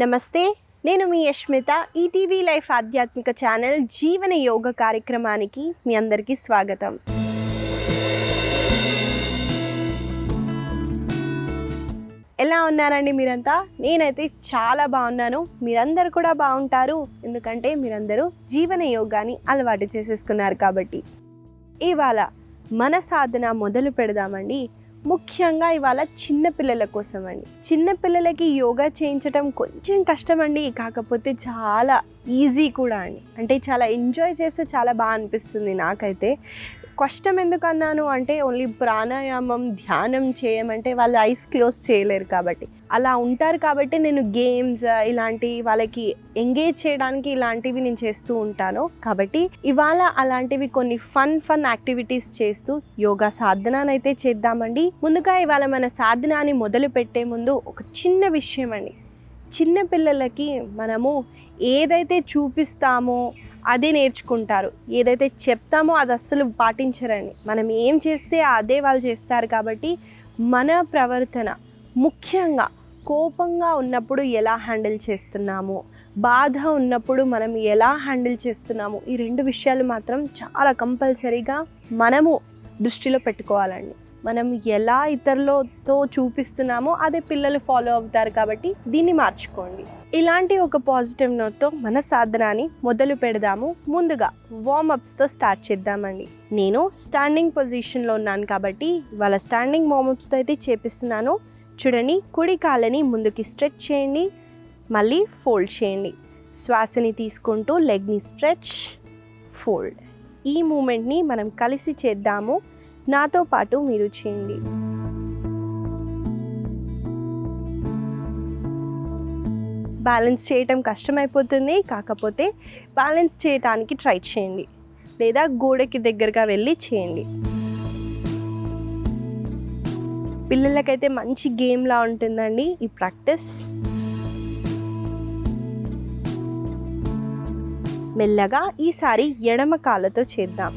నమస్తే, నేను మీ యష్మిత. ETV life ఆధ్యాత్మిక ఛానల్ జీవన యోగ కార్యక్రమానికి మీ అందరికీ స్వాగతం. ఎలా ఉన్నారండి మీరంతా? నేనైతే చాలా బాగున్నాను. మీరందరూ కూడా బాగుంటారు, ఎందుకంటే మీరందరూ జీవన యోగాని అలవాటు చేసేసుకున్నారు కాబట్టి. ఇవాళ మన సాధన మొదలు పెడదామండి. ముఖ్యంగా ఇవాళ చిన్నపిల్లల కోసం అండి. చిన్నపిల్లలకి యోగా చేయించడం కొంచెం కష్టమండి, కాకపోతే చాలా ఈజీ కూడా అండి. అంటే చాలా ఎంజాయ్ చేస్తే చాలా బాగా అనిపిస్తుంది. నాకైతే కష్టం ఎందుకు అన్నాను అంటే, ఓన్లీ ప్రాణాయామం ధ్యానం చేయమంటే వాళ్ళు ఐస్ క్లోజ్ చేయలేరు కాబట్టి, అలా ఉంటారు కాబట్టి నేను గేమ్స్ ఇలాంటి వాళ్ళకి ఎంగేజ్ చేయడానికి ఇలాంటివి నేను చేస్తూ ఉంటాను. కాబట్టి ఇవాళ అలాంటివి కొన్ని ఫన్ యాక్టివిటీస్ చేస్తూ యోగా సాధననైతే చేద్దామండి. ముందుగా ఇవాళ మన సాధనాన్ని మొదలు పెట్టే ముందు ఒక చిన్న విషయం అండి. చిన్నపిల్లలకి మనము ఏదైతే చూపిస్తామో అదే నేర్చుకుంటారు, ఏదైతే చెప్తామో అది అస్సలు పాటించరండి. మనం ఏం చేస్తే అదే వాళ్ళు చేస్తారు. కాబట్టి మన ప్రవర్తన, ముఖ్యంగా కోపంగా ఉన్నప్పుడు ఎలా హ్యాండిల్ చేస్తున్నాము, బాధ ఉన్నప్పుడు మనం ఎలా హ్యాండిల్ చేస్తున్నాము, ఈ రెండు విషయాలు మాత్రం చాలా కంపల్సరీగా మనము దృష్టిలో పెట్టుకోవాలండి. మనం ఎలా ఇతరులతో చూపిస్తున్నామో అదే పిల్లలు ఫాలో అవుతారు. కాబట్టి దీన్ని మార్చుకోండి. ఇలాంటి ఒక పాజిటివ్ నోట్తో మన సాధనాన్ని మొదలు పెడదాము. ముందుగా వార్మప్స్తో స్టార్ట్ చేద్దామండి. నేను స్టాండింగ్ పొజిషన్లో ఉన్నాను కాబట్టి వాళ్ళ స్టాండింగ్ వార్మప్స్తో అయితే చేపిస్తున్నాను. చూడండి, కుడి కాళ్ళని ముందుకి స్ట్రెచ్ చేయండి, మళ్ళీ ఫోల్డ్ చేయండి. శ్వాసని తీసుకుంటూ లెగ్ని స్ట్రెచ్, ఫోల్డ్. ఈ మూమెంట్ని మనం కలిసి చేద్దాము. నాతో పాటు మీరు చేయండి. బ్యాలెన్స్ చేయటం కష్టమైపోతుంది, కాకపోతే బ్యాలెన్స్ చేయటానికి ట్రై చేయండి, లేదా గోడకి దగ్గరగా వెళ్ళి చేయండి. పిల్లలకైతే మంచి గేమ్లా ఉంటుందండి ఈ ప్రాక్టీస్. మెల్లగా ఈసారి ఎడమ కాళ్ళతో చేద్దాం.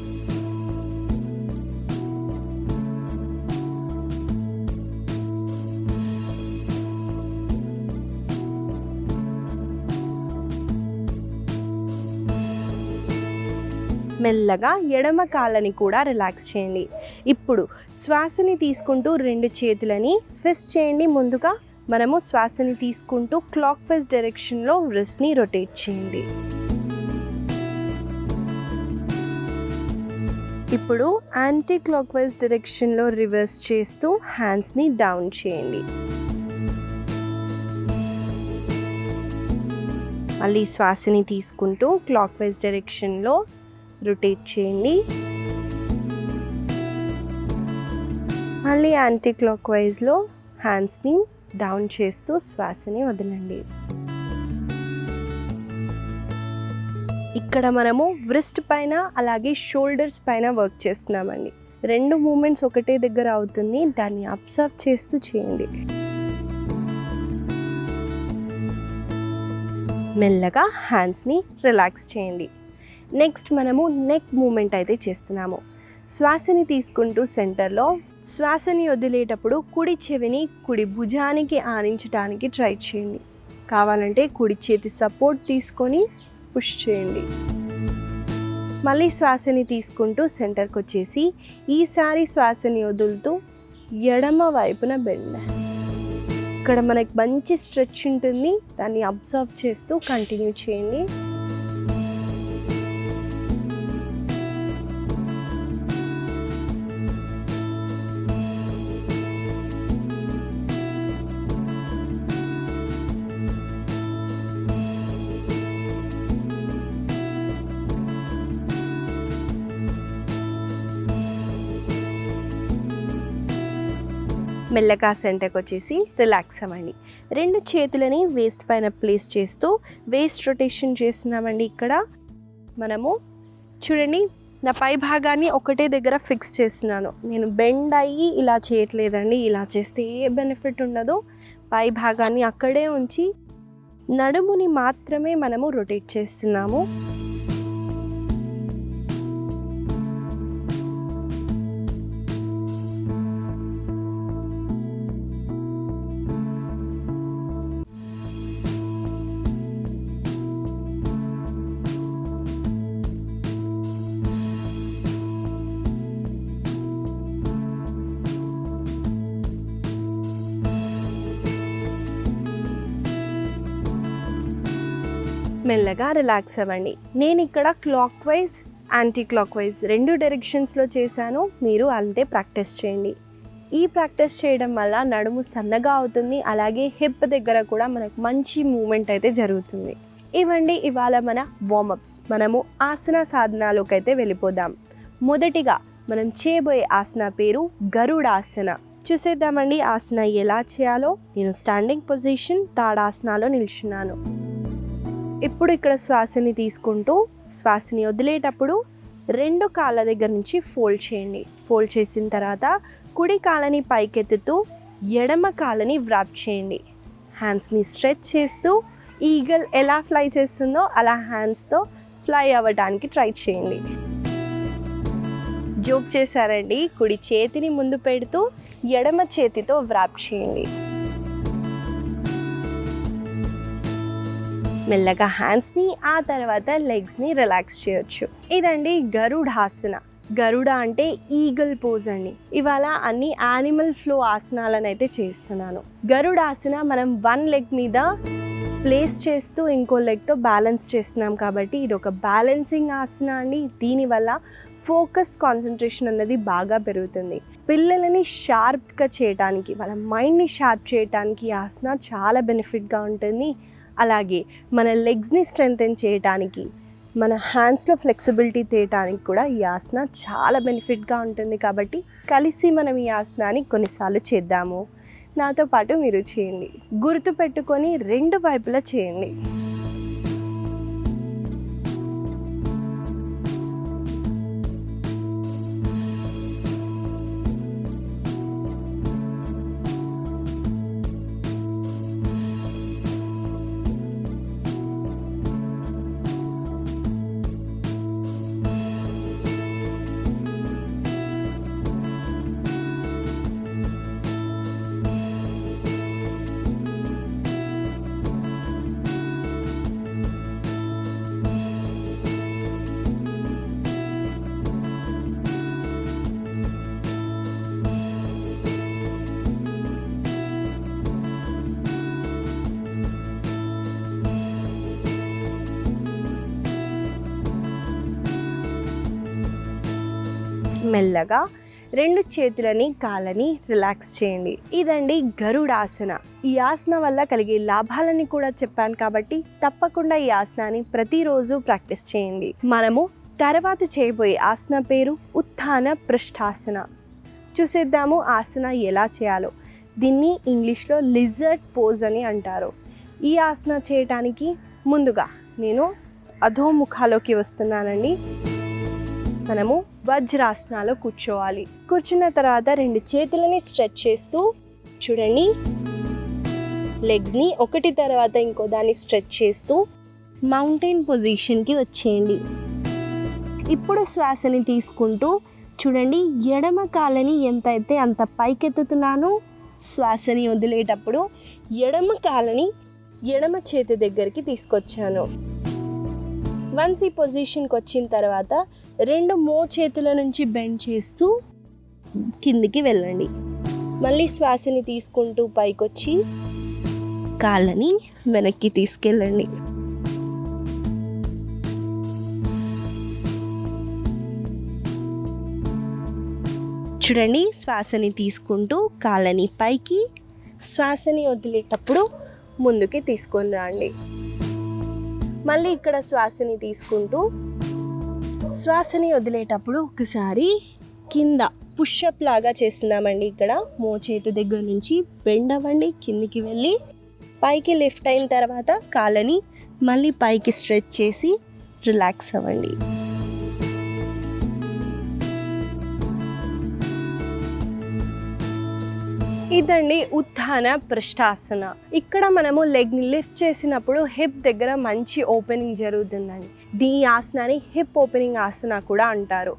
మెల్లగా ఎడమ కాళ్ళని కూడా రిలాక్స్ చేయండి. ఇప్పుడు శ్వాసని తీసుకుంటూ రెండు చేతులని ఫిస్ట్ చేయండి. ముందుగా మనము శ్వాసని తీసుకుంటూ క్లాక్ వైజ్ డైరెక్షన్లో రిస్ట్ని రొటేట్ చేయండి. ఇప్పుడు యాంటీ క్లాక్ వైజ్ డైరెక్షన్లో రివర్స్ చేస్తూ హ్యాండ్స్ని డౌన్ చేయండి. మళ్ళీ శ్వాసని తీసుకుంటూ క్లాక్ వైజ్ డైరెక్షన్లో రొటేట్ చేయండి. మళ్ళీ యాంటీ క్లాక్ వైజ్లో హ్యాండ్స్ని డౌన్ చేస్తూ శ్వాసని వదలండి. ఇక్కడ మనము వ్రిస్ట్ పైన అలాగే షోల్డర్స్ పైన వర్క్ చేస్తున్నామండి. రెండు మూమెంట్స్ ఒకటే దగ్గర అవుతుంది, దాన్ని అబ్జర్వ్ చేస్తూ చేయండి. మెల్లగా హ్యాండ్స్ని రిలాక్స్ చేయండి. నెక్స్ట్ మనము నెక్ మూమెంట్ అయితే చేస్తున్నాము. శ్వాసని తీసుకుంటూ సెంటర్లో, శ్వాసని వదిలేటప్పుడు కుడి చెవిని కుడి భుజానికి ఆనించడానికి ట్రై చేయండి. కావాలంటే కుడి చేతి సపోర్ట్ తీసుకొని పుష్ చేయండి. మళ్ళీ శ్వాసని తీసుకుంటూ సెంటర్కి వచ్చేసి ఈసారి శ్వాసని వదులుతూ ఎడమ వైపున బెండ్. ఇక్కడ మనకి మంచి స్ట్రెచ్ ఉంటుంది, దాన్ని అబ్జర్వ్ చేస్తూ కంటిన్యూ చేయండి. మెల్లగా సెంటర్కి వచ్చేసి రిలాక్స్ అవ్వండి. రెండు చేతులని వేస్ట్ పైన ప్లేస్ చేస్తూ వేస్ట్ రొటేషన్ చేస్తున్నామండి. ఇక్కడ మనము చూడండి, నా పై భాగాన్ని ఒకటే దగ్గర ఫిక్స్ చేస్తున్నాను. నేను బెండ్ అయ్యి ఇలా చేయట్లేదండి, ఇలా చేస్తే ఏ బెనిఫిట్ ఉండదు. పై భాగాన్ని అక్కడే ఉంచి నడుముని మాత్రమే మనము రొటేట్ చేస్తున్నాము. మెల్లగా రిలాక్స్ అవ్వండి. నేను ఇక్కడ clock wise anti clock wise 2 డైరెక్షన్స్లో చేశాను. మీరు అంతే ప్రాక్టీస్ చేయండి. ఈ ప్రాక్టీస్ చేయడం వల్ల నడుము సన్నగా అవుతుంది, అలాగే హిప్ దగ్గర కూడా మనకు మంచి మూమెంట్ అయితే జరుగుతుంది. ఇవండి ఇవాళ మన వార్మప్స్. మనము ఆసన సాధనాలోకి అయితే వెళ్ళిపోదాం. మొదటిగా మనం చేయబోయే ఆసన పేరు గరుడాసన. చూసేద్దామండి ఆసన ఎలా చేయాలో. నేను స్టాండింగ్ పొజిషన్ తాడాసనాలో నిల్చున్నాను. ఇప్పుడు ఇక్కడ శ్వాసని తీసుకుంటూ శ్వాసని వదిలేటప్పుడు 2 కాళ్ళ దగ్గర నుంచి ఫోల్డ్ చేయండి. ఫోల్డ్ చేసిన తర్వాత కుడి కాళ్ళని పైకెత్తుతూ ఎడమ కాళ్ళని వ్రాప్ చేయండి. హ్యాండ్స్ని స్ట్రెచ్ చేస్తూ ఈగల్ ఎలా ఫ్లై చేస్తుందో అలా హ్యాండ్స్తో ఫ్లై అవ్వడానికి ట్రై చేయండి. జోక్ చేశారండి. కుడి చేతిని ముందు పెడుతూ ఎడమ చేతితో వ్రాప్ చేయండి. మెల్లగా హ్యాండ్స్ని ఆ తర్వాత లెగ్స్ని రిలాక్స్ చేయొచ్చు. ఇదండి గరుడాసన. గరుడ అంటే ఈగల్ పోజ్ అండి. ఇవాళ అన్ని యానిమల్ ఫ్లో ఆసనాలను అయితే చేస్తున్నాను. గరుడాసన మనం 1 లెగ్ మీద ప్లేస్ చేస్తూ ఇంకో లెగ్తో బ్యాలెన్స్ చేస్తున్నాం కాబట్టి ఇది ఒక బ్యాలెన్సింగ్ ఆసన అండి. దీనివల్ల ఫోకస్ కాన్సన్ట్రేషన్ అన్నది బాగా పెరుగుతుంది. పిల్లలని షార్ప్గా చేయడానికి, వాళ్ళ మైండ్ని షార్ప్ చేయడానికి ఈ ఆసన చాలా బెనిఫిట్గా ఉంటుంది. అలాగే మన లెగ్స్ని స్ట్రెంగ్తెన్ చేయడానికి, మన హ్యాండ్స్లో ఫ్లెక్సిబిలిటీ తేయడానికి కూడా ఈ ఆసన చాలా బెనిఫిట్గా ఉంటుంది. కాబట్టి కలిసి మనం ఈ ఆసనాన్ని కొన్నిసార్లు చేద్దాము. నాతో పాటు మీరు చేయండి. గుర్తు పెట్టుకొని 2 వైపులా చేయండి. మెల్లగా 2 చేతులని కాళ్ళని రిలాక్స్ చేయండి. ఇదండి గరుడాసన. ఈ ఆసన వల్ల కలిగే లాభాలని కూడా చెప్పాను కాబట్టి తప్పకుండా ఈ ఆసనాన్ని ప్రతిరోజు ప్రాక్టీస్ చేయండి. మనము తర్వాత చేయబోయే ఆసన పేరు ఉత్థాన పృష్ఠాసన. చూసేద్దాము ఆసన ఎలా చేయాలో. దీన్ని ఇంగ్లీష్లో లిజర్డ్ పోజ్ అని అంటారు. ఈ ఆసన చేయటానికి ముందుగా నేను అధోముఖాలోకి వస్తున్నానండి. మనము వజ్రాసనాలో కూర్చోవాలి. కూర్చున్న తర్వాత 2 చేతులని స్ట్రెచ్ చేస్తూ చూడండి, లెగ్స్ని ఒకటి తర్వాత ఇంకో దాన్ని స్ట్రెచ్ చేస్తూ మౌంటైన్ పొజిషన్కి వచ్చేయండి. ఇప్పుడు శ్వాసని తీసుకుంటూ చూడండి, ఎడమ కాళ్ళని ఎంత అయితే అంత పైకెత్తుతున్నాను. శ్వాసని వదిలేటప్పుడు ఎడమ కాళ్ళని ఎడమ చేతి దగ్గరికి తీసుకొచ్చాను. వన్స్ ఈ పొజిషన్కి వచ్చిన తర్వాత 2 మోచేతుల నుంచి బెండ్ చేస్తూ కిందికి వెళ్ళండి. మళ్ళీ శ్వాసని తీసుకుంటూ పైకొచ్చి కాళ్ళని వెనక్కి తీసుకెళ్ళండి. చూడండి, శ్వాసని తీసుకుంటూ కాళ్ళని పైకి, శ్వాసని వదిలేటప్పుడు ముందుకి తీసుకొని రండి. మళ్ళీ ఇక్కడ శ్వాసని తీసుకుంటూ శ్వాసని వదిలేటప్పుడు ఒకసారి కింద పుషప్ లాగా చేస్తున్నామండి. ఇక్కడ మోచేతి దగ్గర నుంచి బెండ్ అవ్వండి, కిందికి వెళ్ళి పైకి లిఫ్ట్ అయిన తర్వాత కాళ్ళని మళ్ళీ పైకి స్ట్రెచ్ చేసి రిలాక్స్ అవ్వండి. ఇదండి ఉత్థాన పృష్ఠాసన. ఇక్కడ మనము లెగ్ని లిఫ్ట్ చేసినప్పుడు హిప్ దగ్గర మంచి ఓపెనింగ్ జరుగుతుందండి. ఈ ఆసనాన్ని హిప్ ఓపెనింగ్ ఆసన కూడా అంటారు.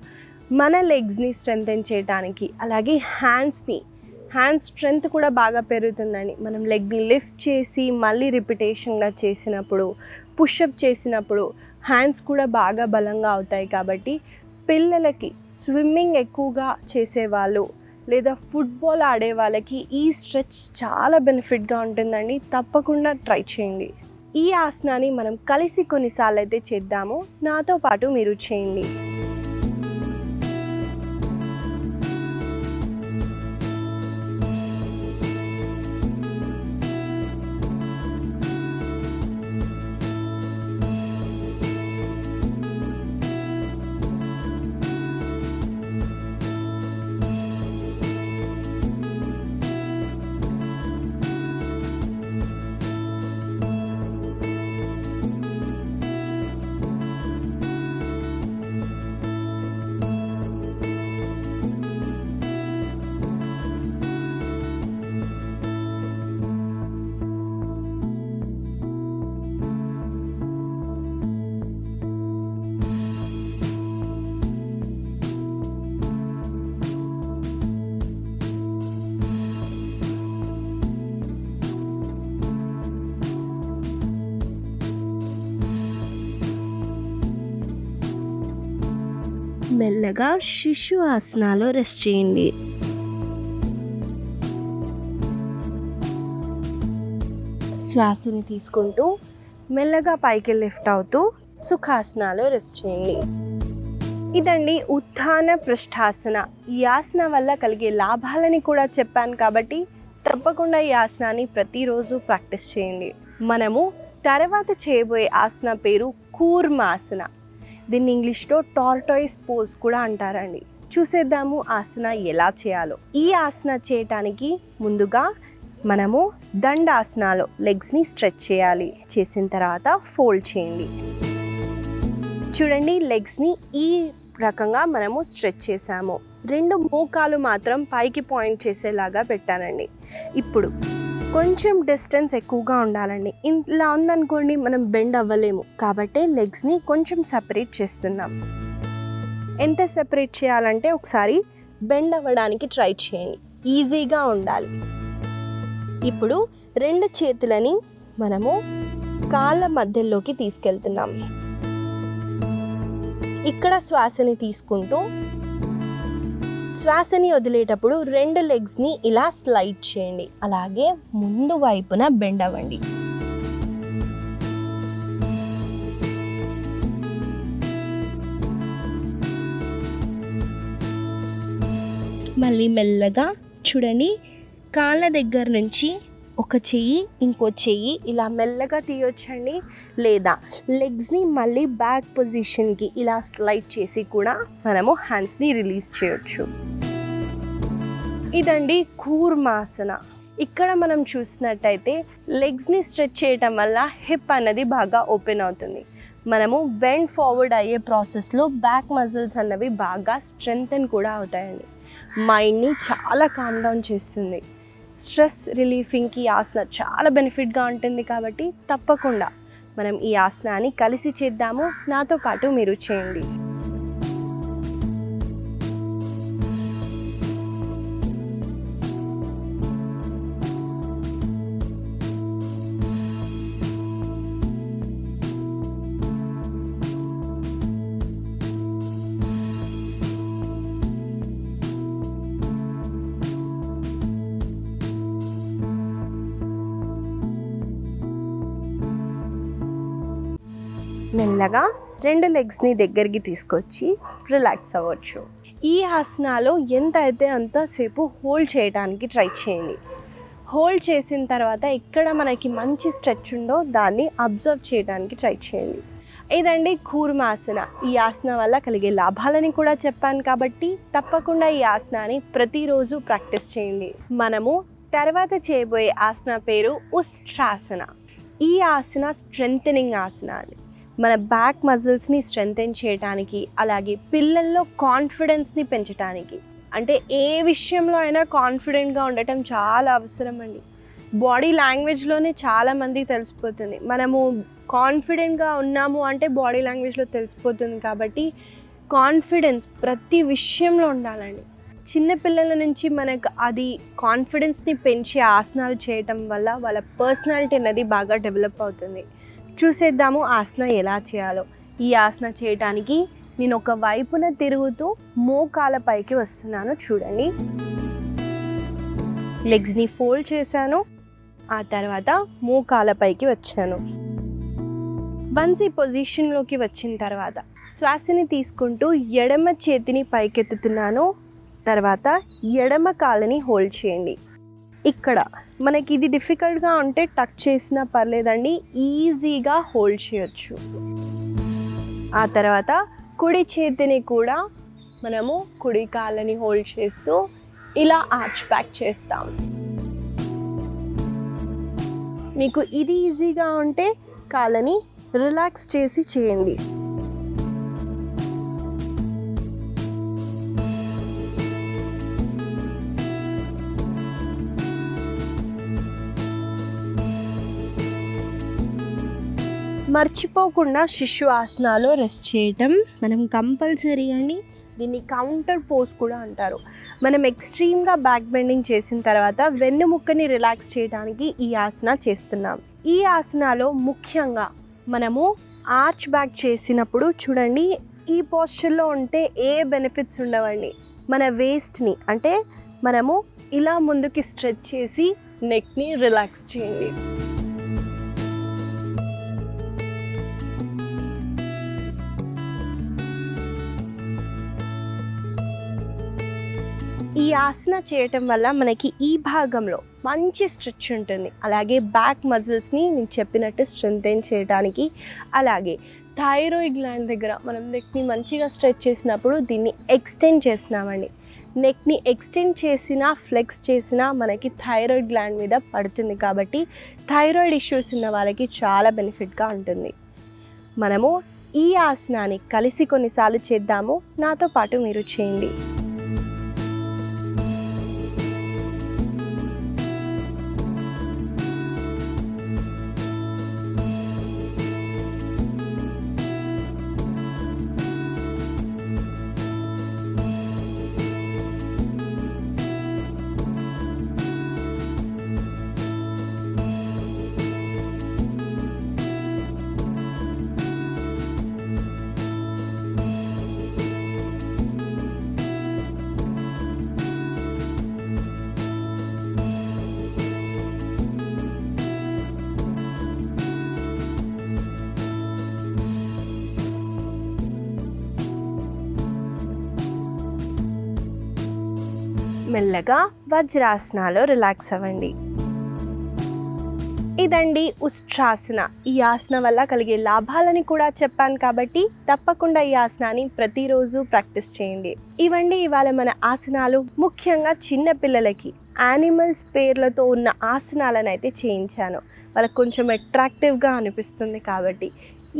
మన లెగ్స్ని స్ట్రెంగ్తెన్ చేయడానికి, అలాగే హ్యాండ్ స్ట్రెంగ్త్ కూడా బాగా పెరుగుతుందండి. మనం లెగ్ని లిఫ్ట్ చేసి మళ్ళీ రిపిటేషన్గా చేసినప్పుడు, పుషప్ చేసినప్పుడు హ్యాండ్స్ కూడా బాగా బలంగా అవుతాయి. కాబట్టి పిల్లలకి, స్విమ్మింగ్ ఎక్కువగా చేసేవాళ్ళు లేదా ఫుట్బాల్ ఆడే వాళ్ళకి ఈ స్ట్రెచ్ చాలా బెనిఫిట్గా ఉంటుందండి. తప్పకుండా ట్రై చేయండి. ఈ ఆసనాన్ని మనం కలిసి కొన్నిసార్లు అయితే చేద్దాము. నాతో పాటు మీరు చేయండి. మెల్లగా శిశు ఆసనాలో రెస్ట్ చేయండి. శ్వాసని తీసుకుంటూ మెల్లగా పైకి లిఫ్ట్ అవుతూ సుఖాసనాలో రెస్ట్ చేయండి. ఇదండి ఉత్థాన పృష్ఠాసన. ఈ ఆసన వల్ల కలిగే లాభాలని కూడా చెప్పాను కాబట్టి తప్పకుండా ఈ ఆసనాన్ని ప్రతిరోజు ప్రాక్టీస్ చేయండి. మనము తర్వాత చేయబోయే ఆసన పేరు కూర్మాసన. దీన్ని ఇంగ్లీష్లో టార్టాయిస్ పోజ్ కూడా అంటారండి. చూసేద్దాము ఆసన ఎలా చేయాలో. ఈ ఆసన చేయటానికి ముందుగా మనము దండాసనాలో లెగ్స్ని స్ట్రెచ్ చేయాలి. చేసిన తర్వాత ఫోల్డ్ చేయండి. చూడండి, లెగ్స్ని ఈ రకంగా మనము స్ట్రెచ్ చేసాము. 2 మోకాలు మాత్రం పైకి పాయింట్ చేసేలాగా పెట్టానండి. ఇప్పుడు కొంచెం డిస్టెన్స్ ఎక్కువగా ఉండాలండి. ఇలా ఉందనుకోండి మనం బెండ్ అవ్వలేము, కాబట్టి లెగ్స్ని కొంచెం సెపరేట్ చేస్తున్నాం. ఎంత సెపరేట్ చేయాలంటే ఒకసారి బెండ్ అవ్వడానికి ట్రై చేయండి, ఈజీగా ఉండాలి. ఇప్పుడు 2 చేతులని మనము కాళ్ళ మధ్యలోకి తీసుకెళ్తున్నాం. ఇక్కడ శ్వాసని తీసుకుంటూ శ్వాసని వదిలేటప్పుడు 2 లెగ్స్ని ఇలా స్లైడ్ చేయండి. అలాగే ముందు వైపున బెండ్ అవ్వండి. మళ్ళీ మెల్లగా చూడండి, కాళ్ళ దగ్గర నుంచి ఒక చెయ్యి ఇంకో చెయ్యి ఇలా మెల్లగా తీయొచ్చండి. లేదా లెగ్స్ని మళ్ళీ బ్యాక్ పొజిషన్కి ఇలా స్లైడ్ చేసి కూడా మనము హ్యాండ్స్ని రిలీజ్ చేయొచ్చు. ఇదండి కూర్మాసన. ఇక్కడ మనం చూసినట్టయితే లెగ్స్ని స్ట్రెచ్ చేయటం వల్ల హిప్ అనేది బాగా ఓపెన్ అవుతుంది. మనము బెండ్ ఫార్వర్డ్ అయ్యే ప్రాసెస్లో బ్యాక్ మజిల్స్ అన్నవి బాగా స్ట్రెంగ్తెన్ కూడా అవుతాయండి. మైండ్ని చాలా కామ్ డౌన్ చేస్తుంది. స్ట్రెస్ రిలీఫింగ్కి ఈ ఆసన చాలా బెనిఫిట్గా ఉంటుంది. కాబట్టి తప్పకుండా మనం ఈ ఆసనాన్ని కలిసి చేద్దాము. నాతో పాటు మీరు చేయండి. మెల్లగా 2 లెగ్స్ని దగ్గరికి తీసుకొచ్చి రిలాక్స్ అవ్వచ్చు. ఈ ఆసనాలో ఎంత అయితే అంతసేపు హోల్డ్ చేయడానికి ట్రై చేయండి. హోల్డ్ చేసిన తర్వాత ఎక్కడ మనకి మంచి స్ట్రెచ్ ఉందో దాన్ని అబ్జర్వ్ చేయడానికి ట్రై చేయండి. ఇదండి కూర్మాసన. ఈ ఆసన వల్ల కలిగే లాభాలని కూడా చెప్పాను కాబట్టి తప్పకుండా ఈ ఆసనాన్ని ప్రతిరోజు ప్రాక్టీస్ చేయండి. మనము తర్వాత చేయబోయే ఆసన పేరు ఉస్ట్రాసన. ఈ ఆసన స్ట్రెంథెనింగ్ ఆసన అండి. మన బ్యాక్ మజిల్స్ని స్ట్రెంథెన్ చేయడానికి, అలాగే పిల్లల్లో కాన్ఫిడెన్స్ని పెంచడానికి, అంటే ఏ విషయంలో అయినా కాన్ఫిడెంట్గా ఉండటం చాలా అవసరం అండి. బాడీ లాంగ్వేజ్లోనే చాలామందికి తెలిసిపోతుంది. మనము కాన్ఫిడెంట్గా ఉన్నాము అంటే బాడీ లాంగ్వేజ్లో తెలిసిపోతుంది. కాబట్టి కాన్ఫిడెన్స్ ప్రతి విషయంలో ఉండాలండి. చిన్నపిల్లల నుంచి మనకు అది కాన్ఫిడెన్స్ని పెంచే ఆసనాలు చేయటం వల్ల వాళ్ళ పర్సనాలిటీ అనేది బాగా డెవలప్ అవుతుంది. చూసేద్దాము ఆసన ఎలా చేయాలో. ఈ ఆసన చేయటానికి నేను ఒక వైపున తిరుగుతూ మోకాల పైకి వస్తున్నాను. చూడండి, లెగ్స్ని ఫోల్డ్ చేశాను, ఆ తర్వాత మోకాల పైకి వచ్చాను. వన్స్ ఈ పొజిషన్లోకి వచ్చిన తర్వాత శ్వాసని తీసుకుంటూ ఎడమ చేతిని పైకెత్తుతున్నాను. తర్వాత ఎడమ కాళ్ళని హోల్డ్ చేయండి. ఇక్కడ మనకి ఇది డిఫికల్ట్గా ఉంటే టచ్ చేసినా పర్లేదండి, ఈజీగా హోల్డ్ చేయొచ్చు. ఆ తర్వాత కుడి చేతిని కూడా మనము కుడి కాళ్ళని హోల్డ్ చేస్తూ ఇలా ఆర్చ్ బ్యాక్ చేస్తాం. మీకు ఇది ఈజీగా ఉంటే కాళ్ళని రిలాక్స్ చేసి చేయండి. మర్చిపోకుండా శిశు ఆసనాలో రెస్ట్ చేయటం మనం కంపల్సరీ అండి. దీన్ని కౌంటర్ పోజ్ కూడా అంటారు. మనం ఎక్స్ట్రీమ్గా బ్యాక్ బెండింగ్ చేసిన తర్వాత వెన్నుముక్కని రిలాక్స్ చేయడానికి ఈ ఆసన చేస్తున్నాం. ఈ ఆసనాలో ముఖ్యంగా మనము ఆర్చ్ బ్యాక్ చేసినప్పుడు చూడండి, ఈ పోస్చర్లో ఉంటే ఏ బెనిఫిట్స్ ఉండవండి. మన వేస్ట్ని అంటే మనము ఇలా ముందుకి స్ట్రెచ్ చేసి నెక్ని రిలాక్స్ చేయండి. ఈ ఆసన చేయటం వల్ల మనకి ఈ భాగంలో మంచి స్ట్రెచ్ ఉంటుంది. అలాగే బ్యాక్ మజిల్స్ని నేను చెప్పినట్టు స్ట్రెంథెన్ చేయడానికి, అలాగే థైరాయిడ్ గ్లాండ్ దగ్గర మనం నెక్ని మంచిగా స్ట్రెచ్ చేసినప్పుడు దీన్ని ఎక్స్టెండ్ చేస్తున్నామండి. నెక్ని ఎక్స్టెండ్ చేసినా ఫ్లెక్స్ చేసినా మనకి థైరాయిడ్ గ్లాండ్ మీద పడుతుంది. కాబట్టి థైరాయిడ్ ఇష్యూస్ ఉన్న వాళ్ళకి చాలా బెనిఫిట్గా ఉంటుంది. మనము ఈ ఆసనాన్ని కలిసి కొన్నిసార్లు చేద్దాము. నాతో పాటు మీరు చేయండి. మెల్లగా వజ్రాసనాలో రిలాక్స్ అవ్వండి. ఇదండి ఉస్ట్రాసన. ఈ ఆసన వల్ల కలిగే లాభాలని కూడా చెప్పాను కాబట్టి తప్పకుండా ఈ ఆసనాన్ని ప్రతిరోజు ప్రాక్టీస్ చేయండి. ఇవండి ఇవాళ మన ఆసనాలు. ముఖ్యంగా చిన్న పిల్లలకి యానిమల్స్ పేర్లతో ఉన్న ఆసనాలను అయితే చేయించాను. వాళ్ళకి కొంచెం అట్రాక్టివ్గా అనిపిస్తుంది కాబట్టి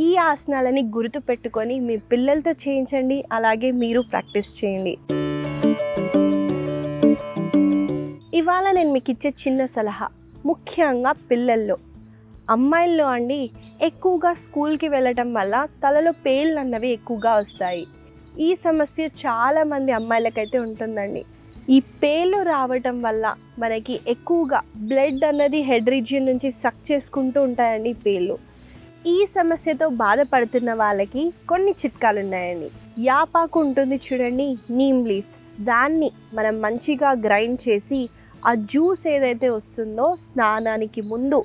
ఈ ఆసనాలని గుర్తుపెట్టుకొని మీ పిల్లలతో చేయించండి. అలాగే మీరు ప్రాక్టీస్ చేయండి. ఇవాళ నేను మీకు ఇచ్చే చిన్న సలహా, ముఖ్యంగా పిల్లల్లో, అమ్మాయిల్లో అండి ఎక్కువగా స్కూల్కి వెళ్ళటం వల్ల తలలో పేర్లు అన్నవి ఎక్కువగా వస్తాయి. ఈ సమస్య చాలామంది అమ్మాయిలకైతే ఉంటుందండి. ఈ పేర్లు రావటం వల్ల మనకి ఎక్కువగా బ్లడ్ అన్నది హెడ్ రీజియన్ నుంచి సక్ చేసుకుంటూ ఉంటాయండి పేర్లు. ఈ సమస్యతో బాధపడుతున్న వాళ్ళకి కొన్ని చిట్కాలు ఉన్నాయండి. యాపాకు ఉంటుంది చూడండి, నీమ్ లీవ్స్, దాన్ని మనం మంచిగా గ్రైండ్ చేసి ఆ జ్యూస్ ఏదైతే వస్తుందో స్నానానికి ముందు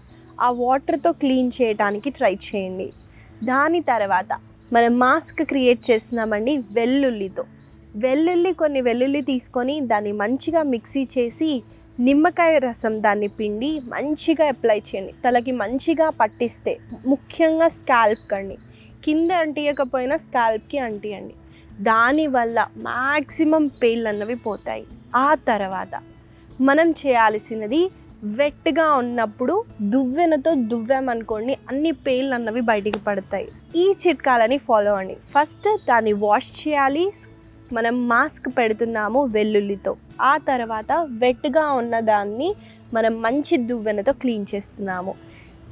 ఆ వాటర్తో క్లీన్ చేయడానికి ట్రై చేయండి. దాని తర్వాత మనం మాస్క్ క్రియేట్ చేస్తున్నామండి వెల్లుల్లితో. కొన్ని వెల్లుల్లి తీసుకొని దాన్ని మంచిగా మిక్సీ చేసి నిమ్మకాయ రసం దాన్ని పిండి మంచిగా అప్లై చేయండి. తలకి మంచిగా పట్టిస్తే, ముఖ్యంగా స్కాల్ప్ కండి, కింద అంటియకపోయినా స్కాల్ప్కి అంటియండి. దానివల్ల మ్యాక్సిమం పెయిన్ అన్నవి పోతాయి. ఆ తర్వాత మనం చేయాల్సినది, వెట్గా ఉన్నప్పుడు దువ్వెనతో దువ్వామనుకోండి అన్ని పేర్లు అన్నవి బయటికి పడతాయి. ఈ చిట్కాలని ఫాలో అండి. ఫస్ట్ దాన్ని వాష్ చేయాలి. మనం మాస్క్ పెడుతున్నాము వెల్లుల్లితో. ఆ తర్వాత వెట్గా ఉన్న దాన్ని మనం మంచి దువ్వెనతో క్లీన్ చేస్తున్నాము.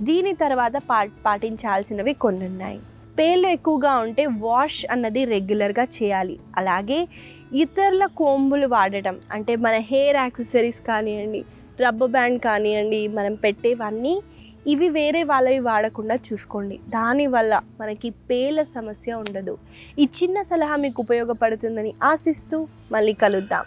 దీని తర్వాత పాటించాల్సినవి కొన్ని ఉన్నాయి. పేర్లు ఎక్కువగా ఉంటే వాష్ అన్నది రెగ్యులర్గా చేయాలి. అలాగే ఇతరుల కోంబులు వాడటం, అంటే మన హెయిర్ యాక్సెసరీస్ కానివ్వండి, రబ్బర్ బ్యాండ్ కానివ్వండి, మనం పెట్టేవన్నీ ఇవి వేరే వాళ్ళవి వాడకుండా చూసుకోండి. దానివల్ల మనకి పేర్ల సమస్య ఉండదు. ఈ చిన్న సలహా మీకు ఉపయోగపడుతుందని ఆశిస్తూ మళ్ళీ కలుద్దాం.